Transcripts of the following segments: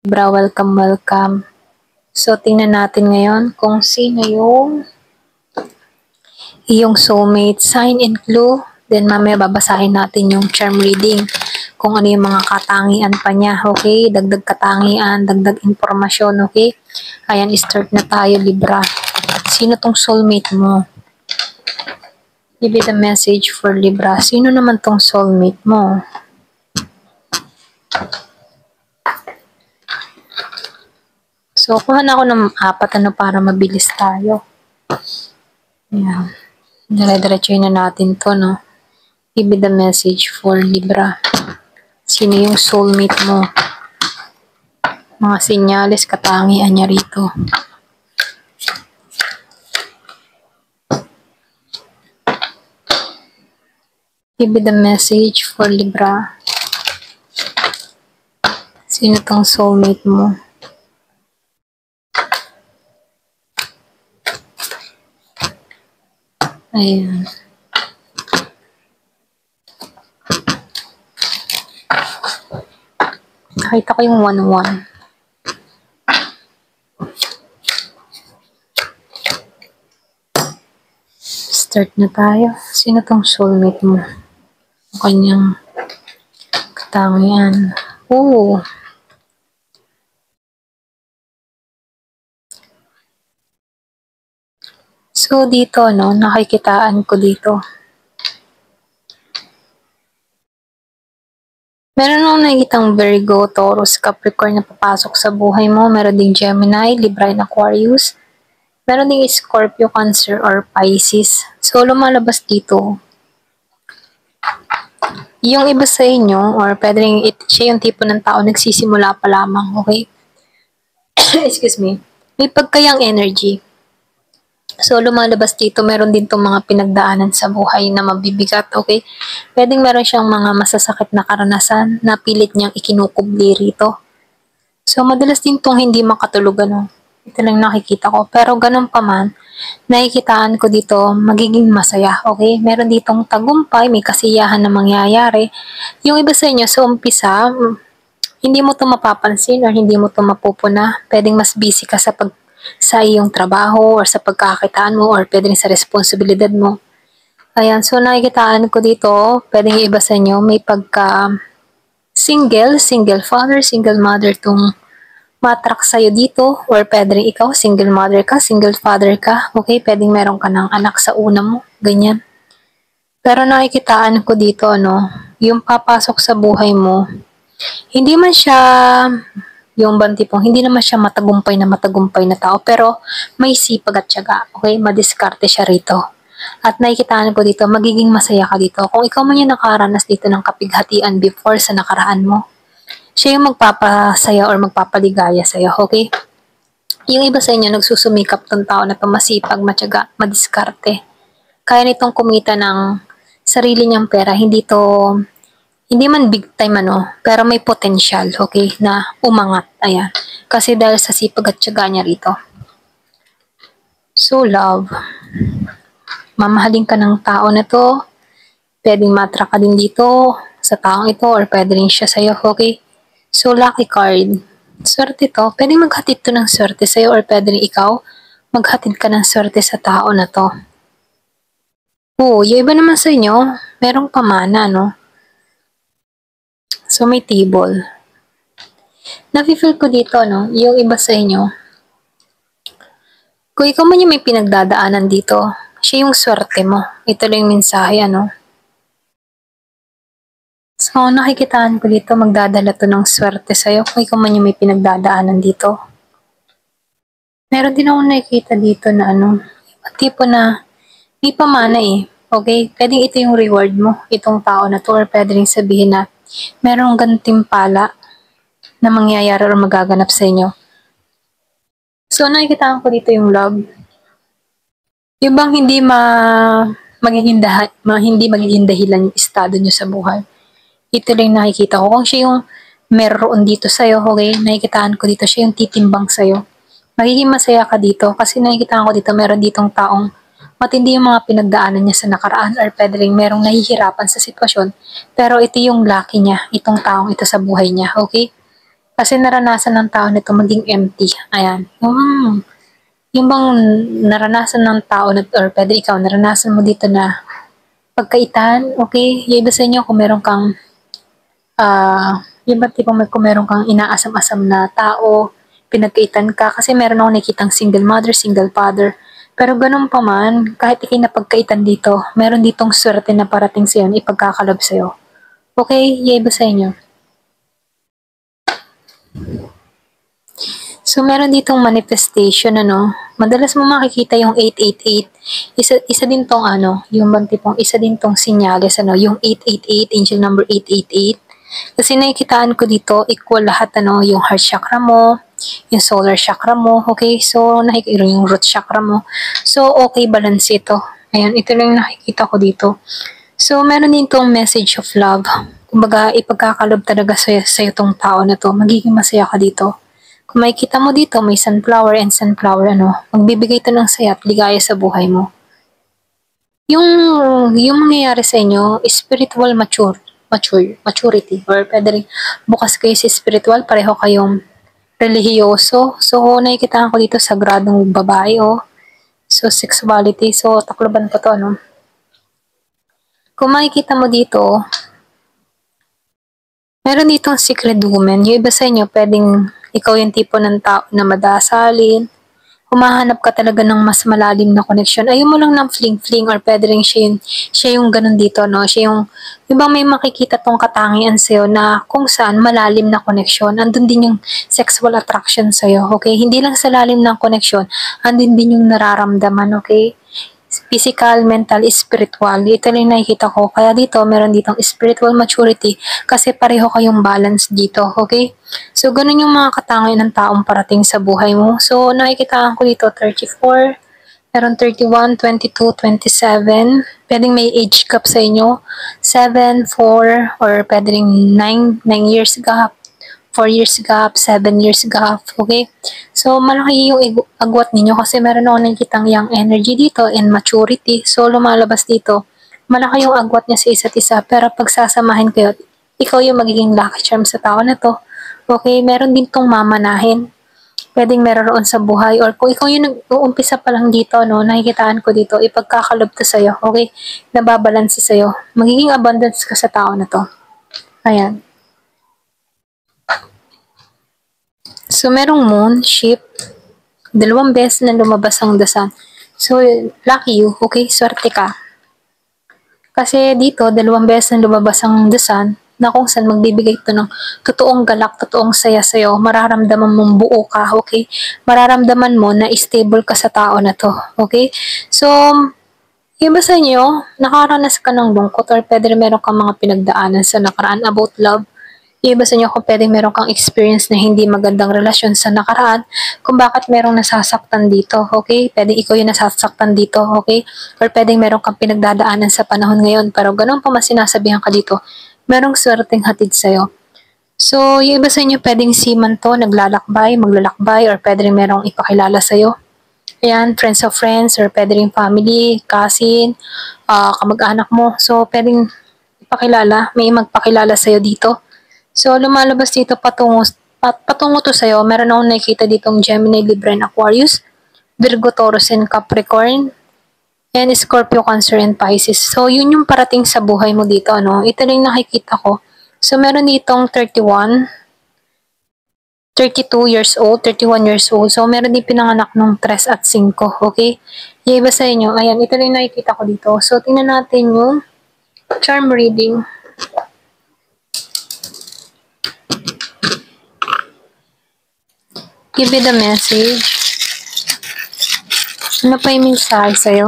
Libra, welcome, welcome. So, tingnan natin ngayon kung sino yung iyong soulmate, sign and clue. Then, mamaya babasahin natin yung charm reading. Kung ano yung mga katangian pa niya, okay? Dagdag katangian, dagdag informasyon, okay? Ayan, start na tayo, Libra. Sino tong soulmate mo? Give it a message for Libra. Sino naman tong soulmate mo? So, kuha na ako ng 4 para mabilis tayo. Ayan. Dire-diretsuhin na natin to, no? Give it a message for Libra. Sino yung soulmate mo? Mga senyales, katangian niya rito. Give it a message for Libra. Sino tong soulmate mo? Ayan. Nakita ko yung 1-1. Start na tayo. Sino tong soulmate mo? Ang kanyang katangian. Oh. So, dito, no, nakikitaan ko dito. Meron akong nakikitang Virgo, Taurus, Capricorn na papasok sa buhay mo. Meron ding Gemini, Libra, and Aquarius. Meron ding Scorpio, Cancer, or Pisces. So, lumalabas dito. Yung iba sa inyo, or pwede rin siya yung tipo ng tao nagsisimula pa lamang, okay? Excuse me. May pagkayang energy. So, lumalabas dito, meron din itong mga pinagdaanan sa buhay na mabibigat, okay? Pwedeng meron siyang mga masasakit na karanasan na pilit niyang ikinukubli rito. So, madalas din itong hindi makatulog, ano? Ito lang nakikita ko. Pero ganun pa man, nakikitaan ko dito, magiging masaya, okay? Meron ditong tagumpay, may kasiyahan na mangyayari. Yung iba sa inyo, sa umpisa, hindi mo ito mapapansin or hindi mo ito mapupuna. Pwedeng mas busy ka sa iyong trabaho or sa pagkakakitaan mo or pwedeng sa responsibilidad mo. Ayan, so nakikitaan ko dito, pwedeng iba sa inyo, may pagka single father, single mother tong matrak sa'yo dito, or pwedeng ikaw, single mother ka, single father ka, okay? Pwedeng meron ka ng anak sa una mo, ganyan. Pero nakikitaan ko dito, ano, yung papasok sa buhay mo, hindi man siya yung bantipong, hindi naman siya matagumpay na tao, pero may sipag at tiyaga, okay? Madiskarte siya rito. At nakikitaan ko dito, magiging masaya ka dito. Kung ikaw man yung nakaranas dito ng kapighatian before sa nakaraan mo, siya yung magpapasaya or magpapaligaya sa'yo, okay? Yung iba sa inyo, nagsusumikap tong tao na masipag, matyaga, madiskarte. Kaya nitong kumita ng sarili niyang pera, hindi man big time, ano, pero may potential, okay, na umangat, ayan. Kasi dahil sa sipag at tiyaga niya rito. So, love. Mamahalin ka ng tao na to. Pwedeng matra ka din dito sa taong ito or pwede rin siya sa'yo, okay? So, lucky card. Swerte to. Pwedeng maghatid to ng swerte sa'yo or pwede rin ikaw maghatid ka ng swerte sa tao na to. Oo, yung iba naman sa inyo, merong pamana, no? So, may table. Nafe-feel ko dito, no? Yung iba sa inyo, kung ikaw man yung may pinagdadaanan dito, siya yung swerte mo. Ito lang yung mensahe, ano? So, nakikitaan ko dito, magdadala to ng swerte sa'yo kung ikaw man yung may pinagdadaanan dito. Meron din ako nakikita dito na ano, tipo na may pamana eh. Okay? Pwedeng ito yung reward mo, itong tao na to, or pwede rin sabihin na merong gantimpala na mangyayari or magaganap sa inyo. So, nakikitaan ko dito yung love. Yung bang hindi magiging dahilan yung estado nyo sa buhay. Ito lang nakikita ko. Kung siya yung meron dito sa'yo, okay, nakikitaan ko dito, siya yung titimbang sa'yo. Magiging masaya ka dito kasi nakikitaan ko dito, meron ditong taong matindi yung mga pinagdaanan niya sa nakaraan or pwede rin merong nahihirapan sa sitwasyon. Pero ito yung lucky niya, itong taong ito sa buhay niya, okay? Kasi naranasan ng tao nito maging empty. Ayan. Yung bang naranasan ng tao na, or pwede ikaw, naranasan mo dito na pagkaitan, okay? Yung iba sa inyo kung meron kang, yung ba tipong kung meron kang inaasam-asam na tao, pinagkaitan ka, kasi meron ako nakikitang single mother, single father. Pero ganun pa man, kahit ikay napagkaitan dito, meron ditong swerte na parating sa'yo na ipagkakalob sa'yo. Okay? Yung iba sa inyo. So, meron ditong manifestation, ano, madalas mo makikita yung 888. Isa din tong ano, yung tipong isa din tong senyales, ano, yung 888, angel number 888. Kasi nakikitaan ko dito, equal lahat, ano, yung heart chakra mo, yung solar chakra mo, okay? So, yung root chakra mo. So, okay, balance ito. Ayan, ito lang yung nakikita ko dito. So, meron din tong message of love. Kumbaga, ipagkakalob talaga sa'yo tong tao na to. Magiging masaya ka dito. Kung makikita mo dito, may sunflower and sunflower, ano, magbibigay ito ng saya at ligaya sa buhay mo. Yung mangyayari sa inyo, spiritual maturity, or pwede rin bukas kayo sa spiritual, pareho kayong relihiyoso. So, nakikita ko dito sagradong babae, oh. So, sexuality. So, takloban ko to, no? Kung makikita mo dito, meron ditong secret woman. Yung iba sa inyo, pwedeng ikaw yung tipo ng tao na madasalin, humahanap ka talaga ng mas malalim na connection. Ayaw mo lang ng fling-fling, or pwede rin siya yung ganun dito, no? Siya yung, diba may makikita tong katangian sa'yo na kung saan malalim na connection. Andun din yung sexual attraction sa'yo, okay? Hindi lang sa lalim ng connection, andun din yung nararamdaman, okay? Physical, mental, spiritual. Ito lang nakikita ko. Kaya dito, meron ditong spiritual maturity kasi pareho kayong balance dito, okay? So, ganun yung mga katangian ng taong parating sa buhay mo. So, nakikita ko dito 34, meron 31, 22, 27. Pwedeng may age gap sa inyo. 7, 4, or pwede rin 9 years gap. 4 years gap, 7 years gap, okay? So, malaki yung agwat ninyo kasi meron ako nakikitang young energy dito and maturity. So, lumalabas dito, malaki yung agwat niya sa isa't isa. Pero pagsasamahin kayo, ikaw yung magiging lucky charm sa tao na to. Okay, meron din tong mamanahin. Pwedeng meron sa buhay, or kung ikaw yung nag-uumpisa pa lang dito, no, nakikitaan ko dito, ipagkakalob to sa'yo, okay? Nababalanse sa'yo. Magiging abundance ka sa tao na to. Ayan. So, merong moon, ship, dalawang beses na lumabas ang dasan. So, lucky you, okay? Swerte ka. Kasi dito, dalawang beses na lumabas ang dasan, na kung saan magbibigay ito ng totoong galak, totoong saya sa'yo, mararamdaman mong buo ka, okay? Mararamdaman mo na stable ka sa tao na to, okay? So, iba sa inyo, nakaranas ka ng lungkot, or pwede meron kang mga pinagdaanan sa nakaraan about love. Iba sa inyo kung pwedeng meron kang experience na hindi magandang relasyon sa nakaraan, kung bakit merong nasasaktan dito, okay? Pwedeng ikaw yung nasasaktan dito, okay? Or pwedeng meron kang pinagdadaanan sa panahon ngayon, pero ganun pa mas sinasabihan ka dito, merong swerteng hatid sa'yo. So, yung iba sa inyo pwedeng seaman to, naglalakbay, maglalakbay, or pwede rin merong ipakilala sa'yo. Ayan, friends of friends, or pwede rin family, cousin, kamag-anak mo. So, pwedeng ipakilala, may magpakilala sa'yo dito. So, lumalabas dito patungo to sa'yo. Meron akong nakikita ditong Gemini, Libra, and Aquarius, Virgo, Taurus, and Capricorn, and Scorpio, Cancer, and Pisces. So, yun yung parating sa buhay mo dito, ano? Ito lang nakikita ko. So, meron ditong 31, 32 years old, 31 years old. So, meron din pinanganak nung 3 at 5, okay? Yung iba sa inyo, ayan, ito lang nakikita ko dito. So, tingnan natin yung charm reading. Give me the message. Ano pa yung mensahe sa'yo?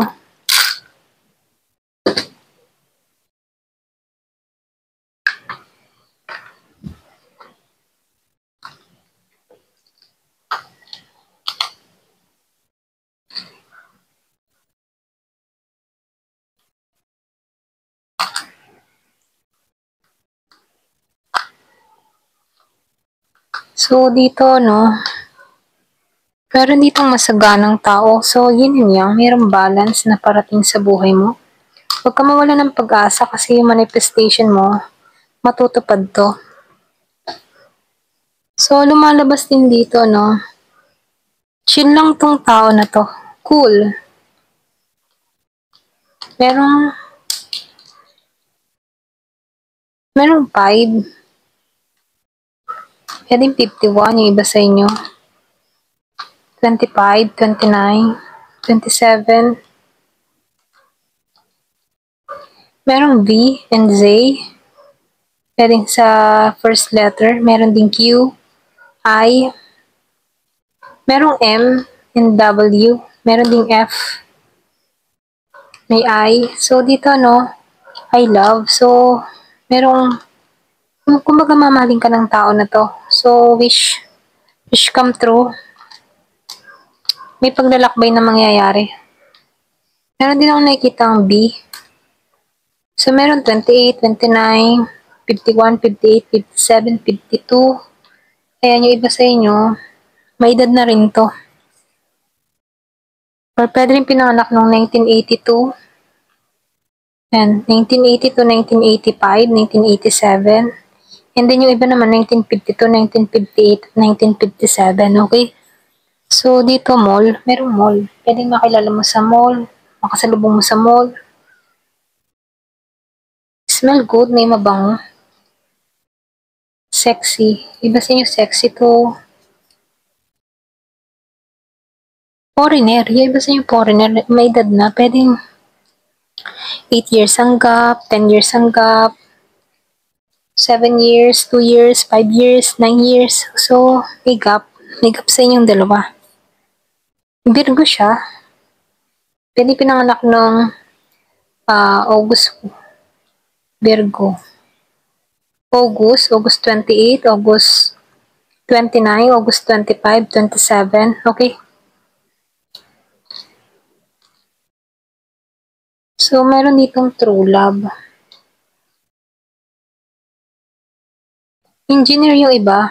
So, dito, no, meron ditong masaganang tao. So, yun yung mayroong balance na parating sa buhay mo. Huwag ka mawala ng pag-asa kasi yung manifestation mo, matutupad to. So, lumalabas din dito, no? Chill lang tong tao na to. Cool. Merong 5. Pwedeng 51 yung iba sa inyo. 25, 29, 27. Merong V and Z. Pwedeng sa first letter. Meron din Q, I. Merong M and W. Meron ding F. May I. So, dito, no, I love. So, merong, kumbaga mamahalin ka ng tao na to. So, wish come true. May paglalakbay na mangyayari. Meron din ako nakikita ang B. So, meron 28, 29, 51, 58, 57, 52. Ayan, yung iba sa inyo, may edad na rin to. Or pwede rin pinanganak noong 1982. And 1982, 1985, 1987. And then yung iba naman, 1952, 1958, 1957. Okay? So, dito mall, merong mall. Pwedeng makilala mo sa mall, makasalubong mo sa mall. Smell good, may mabango. Sexy. Iba sa inyo, sexy to. Foreigner. Yung iba sa inyo, foreigner. May edad na. Pwedeng 8 years ang gap, 10 years ang gap, 7 years, 2 years, 5 years, 9 years. So, may gap. May gap sa inyong dalawa. Virgo siya. Pwede pinanganak ng August. Virgo. August 28, August 29, August 25, 27. Okay? So, meron ditong true love. Engineer yung iba.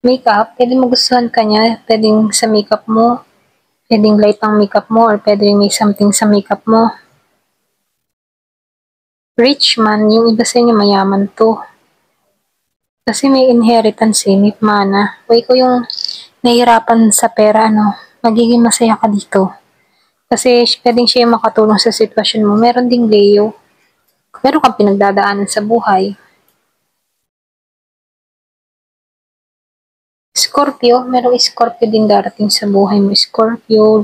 Makeup, pwede magustuhan ka niya. Pwedeng sa makeup mo. Pwedeng light ang makeup mo or pwedeng may something sa makeup mo. Rich man, yung iba sa inyo mayaman to. Kasi may inheritance may mana. O ikaw yung nahihirapan sa pera, magiging masaya ka dito. Kasi pwedeng siya yung makatulong sa sitwasyon mo. Meron ding Leo. Meron kang pinagdadaanan sa buhay. Scorpio, merong Scorpio din darating sa buhay mo. Scorpio,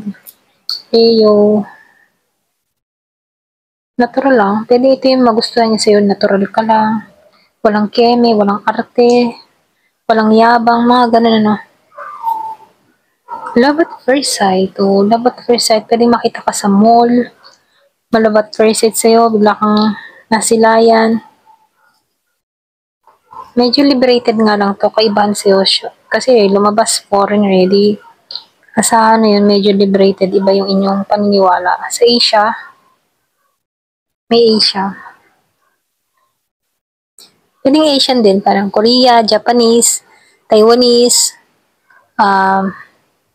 Leo. Natural lang. Pwede ito yung magustuhan niya sa'yo. Natural ka lang. Walang keme, walang arte, walang yabang, mga ganun. Love at first sight. Love at first sight. Pwede makita ka sa mall. Malove at first sight sa'yo. Bigla kang nasilayan. Medyo liberated nga lang to. Kaibahan sa'yo. Kasi lumabas foreign ready. Sa yun, medyo liberated. Iba yung inyong paniniwala. Sa Asia, may Asia. Pwedeng Asian din. Parang Korea, Japanese, Taiwanese,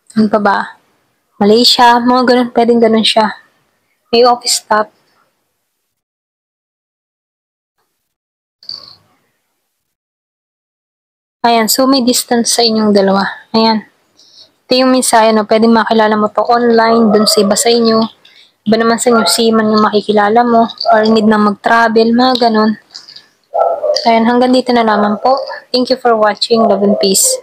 ano pa ba? Malaysia, mga ganun. Pwedeng ganun siya. May office staff. Ayan, so may distance sa inyong dalawa. Ayan. Ito yung mensahe, pwedeng makilala mo to online, dun sa iba sa inyo. Iba naman sa inyo, seaman yung makikilala mo, or need na mag-travel, mga ganun. Ayan, hanggang dito na naman po. Thank you for watching. Love and peace.